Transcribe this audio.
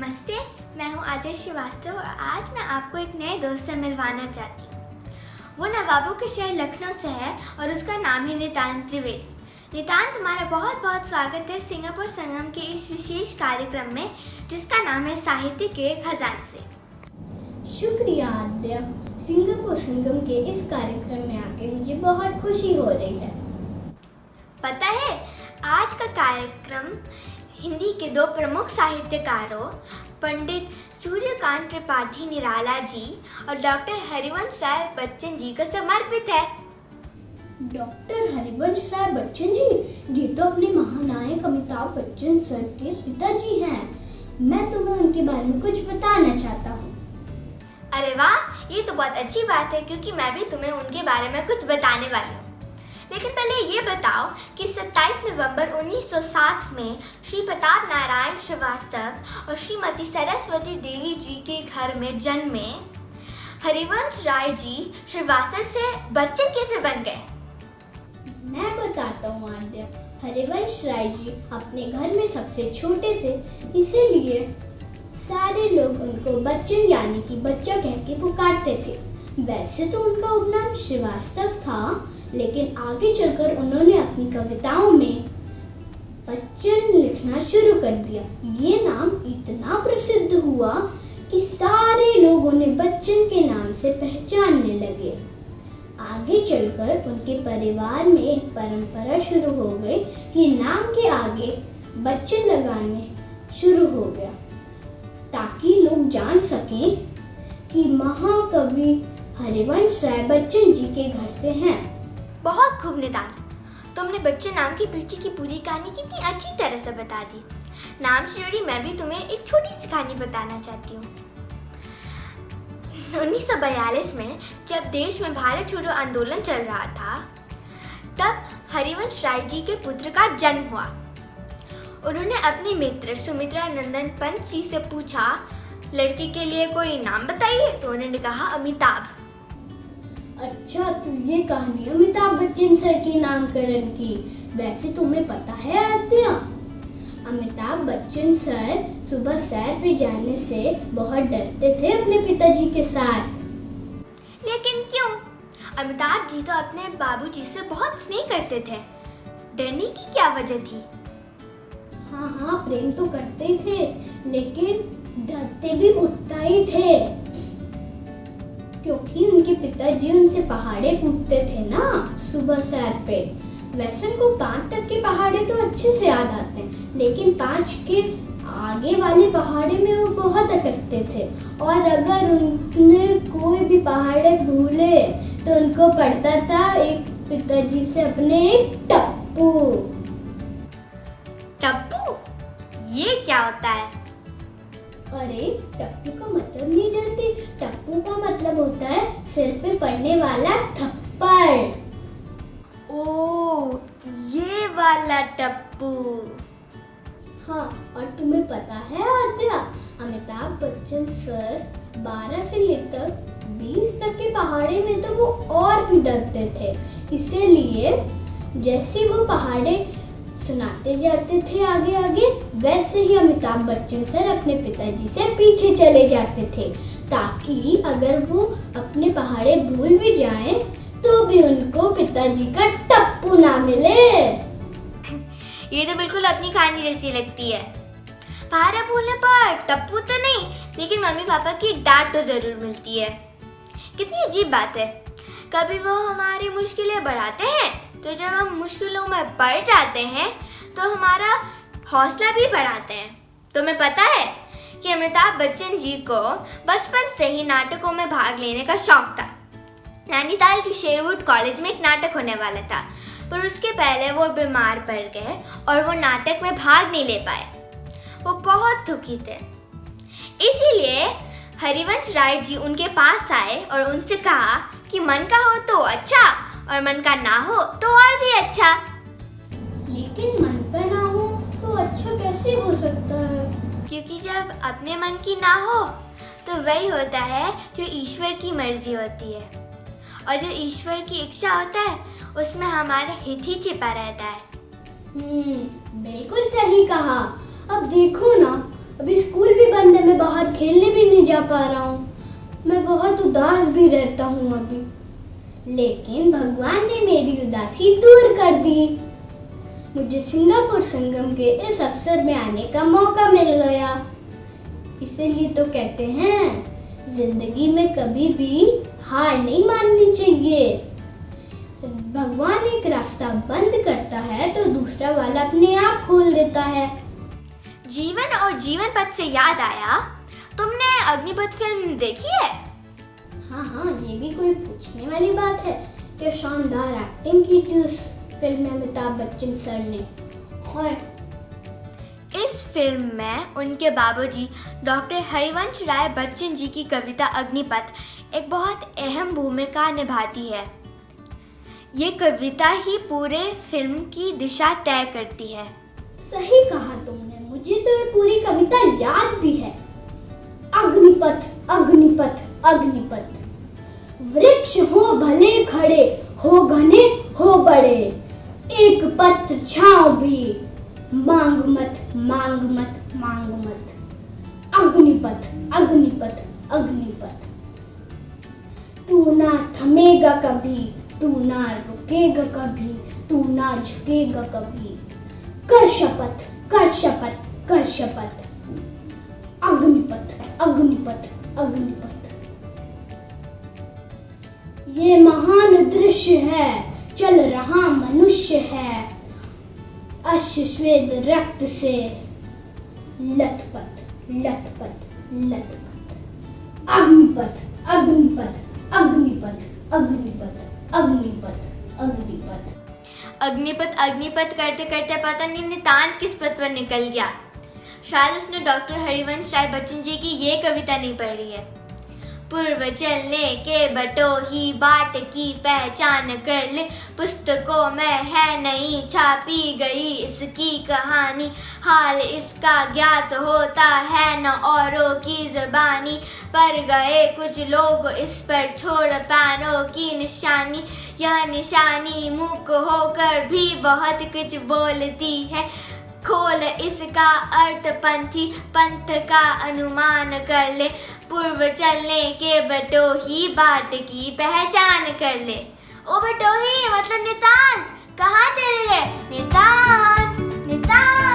नमस्ते, मैं हूँ आदर्श श्रीवास्तव और आज मैं आपको एक नए दोस्त से मिलवाना चाहती हूँ। वो नवाबों के शहर लखनऊ से है और उसका नाम है नितांत त्रिवेदी। नितांत, तुम्हारा बहुत बहुत स्वागत है सिंगापुर संगम के इस विशेष कार्यक्रम में जिसका नाम है साहित्य के खजाने से। शुक्रिया आद्या। सिंगापुर संगम के इस कार्यक्रम में आके मुझे बहुत खुशी हो रही है। पता है, आज का कार्यक्रम हिंदी के दो प्रमुख साहित्यकारों पंडित सूर्यकांत त्रिपाठी निराला जी और डॉक्टर हरिवंश राय बच्चन जी को समर्पित है। डॉक्टर हरिवंश राय बच्चन जी तो अपने महानायक अमिताभ बच्चन सर के पिताजी हैं। मैं तुम्हें उनके बारे में कुछ बताना चाहता हूँ। अरे वाह, ये तो बहुत अच्छी बात है क्योंकि मैं भी तुम्हें उनके बारे में कुछ बताने वाली हूँ। लेकिन पहले ये बताओ कि 27 नवंबर 1907 में श्री प्रताप नारायण श्रीवास्तव और श्रीमती सरस्वती देवी जी के घर में जन्मे हरिवंश राय जी श्रीवास्तव से बच्चन कैसे बन गए? मैं बताता हूँ आद्या। हरिवंश राय जी अपने घर में सबसे छोटे थे, इसीलिए सारे लोग उनको बच्चन यानी कि बच्चा कह के पुकारते थे। वैसे तो उनका उपनाम श्रीवास्तव था, लेकिन आगे चलकर उन्होंने अपनी कविताओं में बच्चन लिखना शुरू कर दिया। ये नाम इतना प्रसिद्ध हुआ कि सारे लोग उन्हें बच्चन के नाम से पहचानने लगे। आगे चलकर उनके परिवार में एक परंपरा शुरू हो गई कि नाम के आगे बच्चन लगाने शुरू हो गया, ताकि लोग जान सकें कि महाकवि हरिवंश राय बच्चन जी के घर से हैं। बहुत खूब नितांत, तुमने बच्चन नाम की पीढ़ी की पूरी कहानी कितनी अच्छी तरह से बता दी। नाम से जुड़ी मैं भी तुम्हें एक छोटी सी कहानी बताना चाहती हूँ। 1942 में जब देश में भारत छोड़ो आंदोलन चल रहा था, तब हरिवंश राय जी के पुत्र का जन्म हुआ। उन्होंने अपनी मित्र सुमित्रा नंदन पंत जी से पूछा, लड़की के लिए कोई नाम बताइए। तो उन्होंने कहा अमिताभ। अच्छा, तो ये कहानी अमिताभ बच्चन सर के नामकरण की। वैसे तुम्हें पता है आद्या, अमिताभ बच्चन सर सुबह सैर पे जाने से बहुत डरते थे अपने पिताजी के साथ। लेकिन क्यों? अमिताभ जी तो अपने बाबूजी से बहुत स्नेह करते थे। डरने की क्या वजह थी? हाँ, प्रेम तो करते थे, लेकिन डरते भी उतना ही थे, क्योंकि उनके पिताजी उनसे पहाड़े कूदते थे ना सुबह सैर पे। वैसे उनको 5 तक के पहाड़े तो अच्छे से याद आते हैं, लेकिन 5 के आगे वाले पहाड़े में वो बहुत अटकते थे, और अगर उनने कोई भी पहाड़े भूले तो उनको पड़ता था एक पिताजी से अपने एक टप्पू। टप्पू? ये क्या होता है? अरे, टप्पू का मतलब नहीं जानती? टप्पू का मतलब होता है सिर पे पड़ने वाला थप्पड़। ओह, ये वाला टप्पू। हाँ, और तुम्हें पता है आद्या, अमिताभ बच्चन सर 12 से लेकर 20 तक के पहाड़े में तो वो और भी डरते थे। इसीलिए जैसे वो पहाड़े सुनाते जाते थे आगे आगे, वैसे ही अमिताभ बच्चन सर अपने पिताजी से पीछे चले जाते थे, ताकि अगर वो अपने पहाड़े भूल भी जाएं तो भी उनको पिताजी का टप्पू ना मिले। ये तो बिल्कुल अपनी कहानी जैसी लगती है। पहाड़ा भूलने पर टप्पू तो नहीं, लेकिन मम्मी पापा की डांट तो जरूर मिलती है। कितनी अजीब बात है। कभी वो हमारी मुश्किलें बढ़ाते हैं, तो जब हम मुश्किलों में पड़ जाते हैं तो हमारा हौसला भी बढ़ाते हैं। तुम्हें पता है कि अमिताभ बच्चन जी को बचपन से ही नाटकों में भाग लेने का शौक था। नैनीताल की शेरवुड कॉलेज में एक नाटक होने वाला था, पर उसके पहले वो बीमार पड़ गए और वो नाटक में भाग नहीं ले पाए। वो बहुत दुखी थे। इसीलिए हरिवंश राय जी उनके पास आए और उनसे कहा कि मन का हो तो अच्छा और मन का ना हो तो और भी अच्छा। लेकिन मन का ना हो तो अच्छा कैसे हो सकता है? क्योंकि जब अपने मन की ना हो तो वही होता है जो ईश्वर की मर्जी होती है, और जो ईश्वर की इच्छा होता है उसमें हमारा हित ही छिपा रहता है। बिल्कुल सही कहा। अब देखो ना, अभी स्कूल भी बंद बाहर खेलने भी नहीं जा पा रहा हूँ। मैं बहुत उदास भी रहता हूँ अभी। लेकिन भगवान ने मेरी उदासी दूर कर दी। मुझे सिंगापुर संगम के इस अवसर में आने का मौका मिल गया। इसीलिए तो कहते हैं जिंदगी में कभी भी हार नहीं माननी चाहिए। भगवान एक रास्ता बंद करता है तो दूसरा वाला अपने आप खोल देता है। जीवन और जीवन पथ से याद आया, तुमने अग्निपथ फिल्म देखी है? हाँ, ये भी कोई पूछने वाली बात है। क्या शानदार एक्टिंग की थी उस फिल्म में अमिताभ बच्चन सर ने। हाँ, इस फिल्म में उनके बाबूजी डॉक्टर हरिवंश राय बच्चन जी की कविता अग्निपथ एक बहुत अहम भूमिका निभाती है। ये कविता ही पूरे फिल्म की दिशा तय करती है। सही कहा तुमने। मुझे तो ये पूरी कविता याद भी है। अग्निपथ, अग्निपथ, अग्निपथ। वृक्ष हो भले खड़े, हो घने हो बड़े, एक पत्र छांव भी, मांग मत, मांग मत, मांग मत। अग्निपथ, अग्निपथ, अग्निपथ। तू ना थमेगा कभी, तू ना रुकेगा कभी, तू ना झुकेगा कभी। कर शपथ, कर शपथ, कर शपथ। अग्निपथ, अग्निपथ, अग्निपथ। ये महान दृश्य है, चल रहा मनुष्य है, अश्वेत रक्त से लथपथ, लथपथ, लथपथ। अग्निपथ, अग्निपथ, अग्निपथ, अग्निपथ, अग्निपथ, अग्निपथ। अग्निपथ अग्निपथ करते करते पता नहीं नितांत किस पथ पर निकल गया। शायद उसने डॉक्टर हरिवंश राय बच्चन जी की ये कविता नहीं पढ़ी है। पूर्व चलने के बटोही बाट की पहचान कर ले, पुस्तकों में है नहीं छापी गई इसकी कहानी, हाल इसका ज्ञात होता है न औरों की ज़बानी, पर गए कुछ लोग इस पर छोड़ पैनों की निशानी, यह निशानी मूक होकर भी बहुत कुछ बोलती है, खोल इसका अर्थ पंथी पंथ का अनुमान कर ले, पूर्व चलने के बटोही बाट की पहचान कर ले। ओ बटोही मतलब नितांत, कहाँ चले गए? नितांत, नितांत।